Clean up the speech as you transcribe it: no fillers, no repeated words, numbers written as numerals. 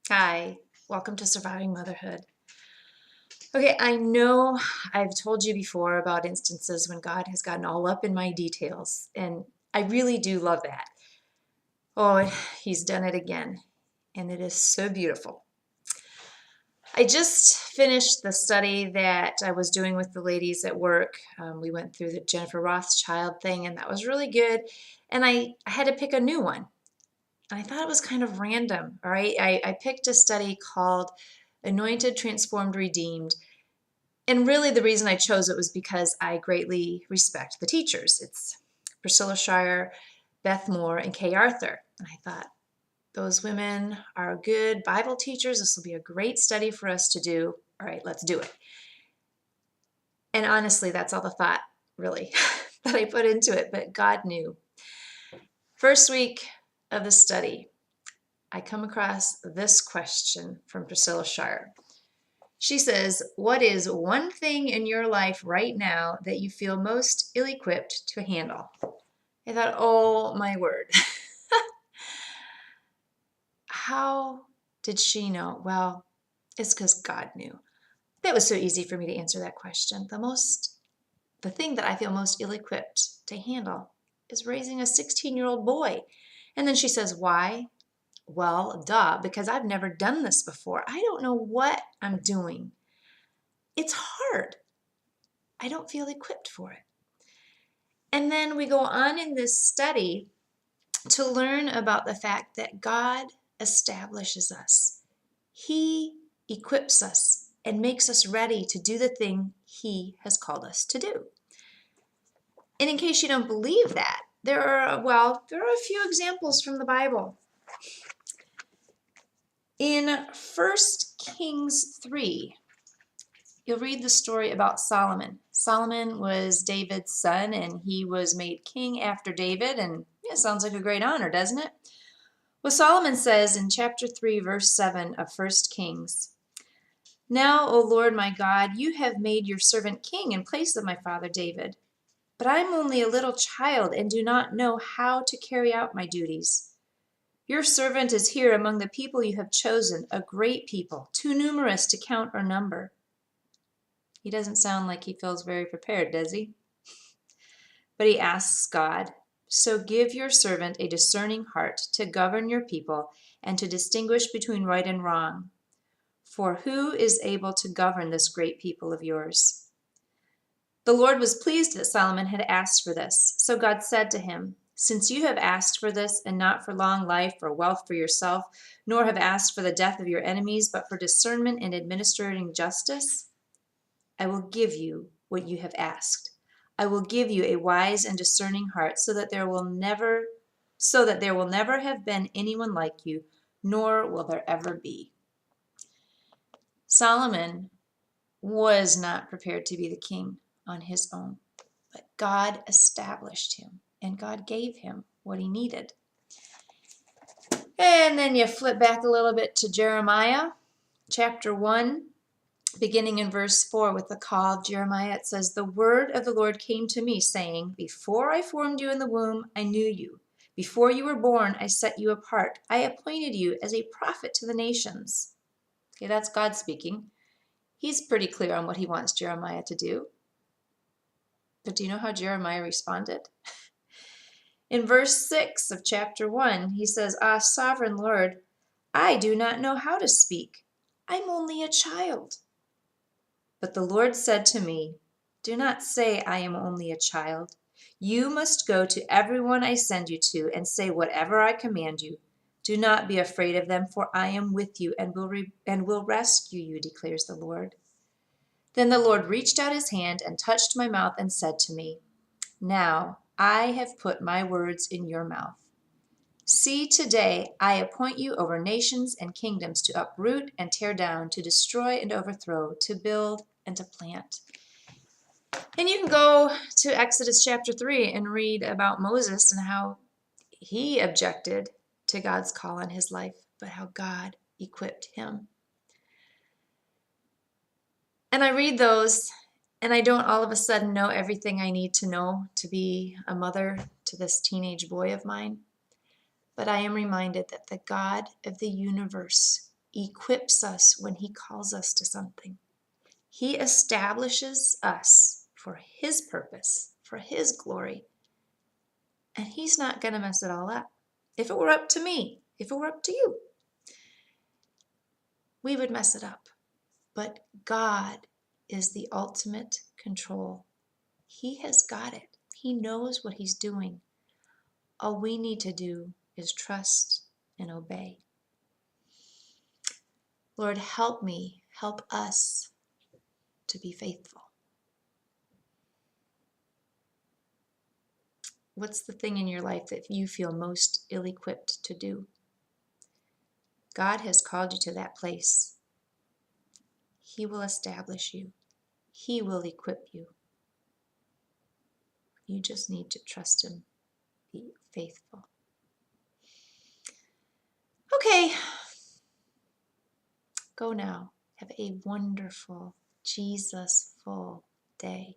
Hi, welcome to Surviving Motherhood. Okay, I know I've told you before about instances when God has gotten all up in my details, and I really do love that. Oh, He's done it again, and it is so beautiful. I just finished the study that I was doing with the ladies at work. We went through the Jennifer Rothschild thing, and that was really good. And I had to pick a new one. And I thought it was kind of random, all right? I picked a study called Anointed, Transformed, Redeemed. And really the reason I chose it was because I greatly respect the teachers. It's Priscilla Shire, Beth Moore, and Kay Arthur. And I thought, those women are good Bible teachers. This will be a great study for us to do. All right, let's do it. And honestly, that's all the thought, really, that I put into it, but God knew. First week of the study, I come across this question from Priscilla Shire. She says, what is one thing in your life right now that you feel most ill-equipped to handle? I thought, oh my word. How did she know? Well, it's because God knew. That was so easy for me to answer that question. The thing that I feel most ill-equipped to handle is raising a 16-year-old boy. And then she says, why? Well, duh, because I've never done this before. I don't know what I'm doing. It's hard. I don't feel equipped for it. And then we go on in this study to learn about the fact that God establishes us. He equips us and makes us ready to do the thing He has called us to do. And in case you don't believe that, there are a few examples from the Bible. In 1 Kings 3, you'll read the story about Solomon. Solomon was David's son, and he was made king after David, and it sounds like a great honor, doesn't it? Well, Solomon says in chapter 3, verse 7 of 1 Kings, now, O Lord my God, you have made your servant king in place of my father David. But I am only a little child and do not know how to carry out my duties. Your servant is here among the people you have chosen, a great people, too numerous to count or number. He doesn't sound like he feels very prepared, does he? But he asks God, so give your servant a discerning heart to govern your people and to distinguish between right and wrong. For who is able to govern this great people of yours? The Lord was pleased that Solomon had asked for this. So God said to him, since you have asked for this, and not for long life or wealth for yourself, nor have asked for the death of your enemies, but for discernment and administering justice, I will give you what you have asked. I will give you a wise and discerning heart, so that there will never have been anyone like you, nor will there ever be. Solomon was not prepared to be the king on his own, but God established him, and God gave him what he needed. And then you flip back a little bit to Jeremiah, chapter 1, beginning in verse 4 with the call of Jeremiah. It says, the word of the Lord came to me, saying, before I formed you in the womb, I knew you. Before you were born, I set you apart. I appointed you as a prophet to the nations. Okay, that's God speaking. He's pretty clear on what he wants Jeremiah to do. But do you know how Jeremiah responded? In verse 6 of chapter 1, he says, ah, sovereign Lord, I do not know how to speak. I'm only a child. But the Lord said to me, do not say I am only a child. You must go to everyone I send you to and say whatever I command you. Do not be afraid of them, for I am with you and will rescue you, declares the Lord. Then the Lord reached out his hand and touched my mouth and said to me, now I have put my words in your mouth. See, today I appoint you over nations and kingdoms to uproot and tear down, to destroy and overthrow, to build and to plant. And you can go to Exodus chapter 3 and read about Moses and how he objected to God's call on his life, but how God equipped him. And I read those, and I don't all of a sudden know everything I need to know to be a mother to this teenage boy of mine. But I am reminded that the God of the universe equips us when he calls us to something. He establishes us for his purpose, for his glory. And he's not going to mess it all up. If it were up to me, if it were up to you, we would mess it up. But God is the ultimate control. He has got it. He knows what he's doing. All we need to do is trust and obey. Lord, help me, help us to be faithful. What's the thing in your life that you feel most ill-equipped to do? God has called you to that place. He will establish you. He will equip you. You just need to trust him. Be faithful. Okay. Go now. Have a wonderful, Jesus-full day.